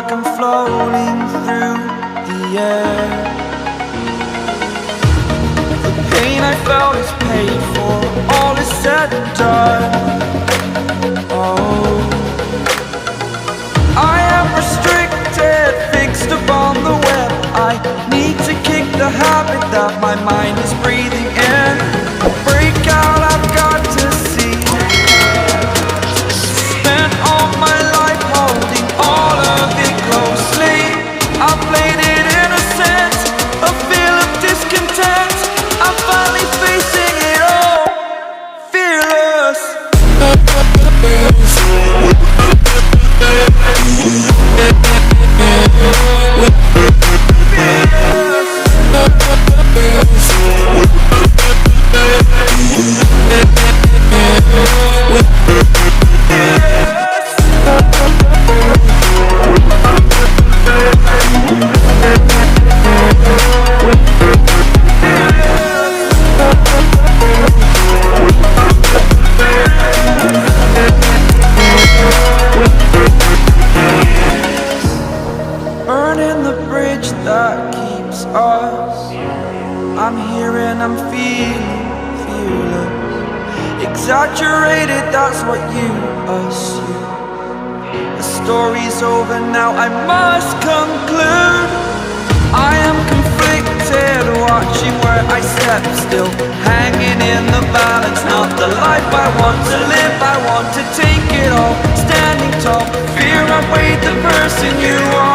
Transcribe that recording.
like I'm floating through the air. The pain I felt is paid for, all is said and done. Oh, I am restricted, fixed upon the web. I need to kick the habit that my mind is breathing in. Break out, I've got to see. Spent all my life holding all of it closely. I played it innocent, a feel of discontent. I'm finally facing it all, fearless. Burning the bridge that keeps us. I'm here and I'm feeling fearless. Exaggerated, that's what you assume. The story's over now, I must conclude. I am conflicted, watching where I step still, hanging in the balance. Not the life I want to live, I want to take it all. Standing tall, fear I weighed the person you are.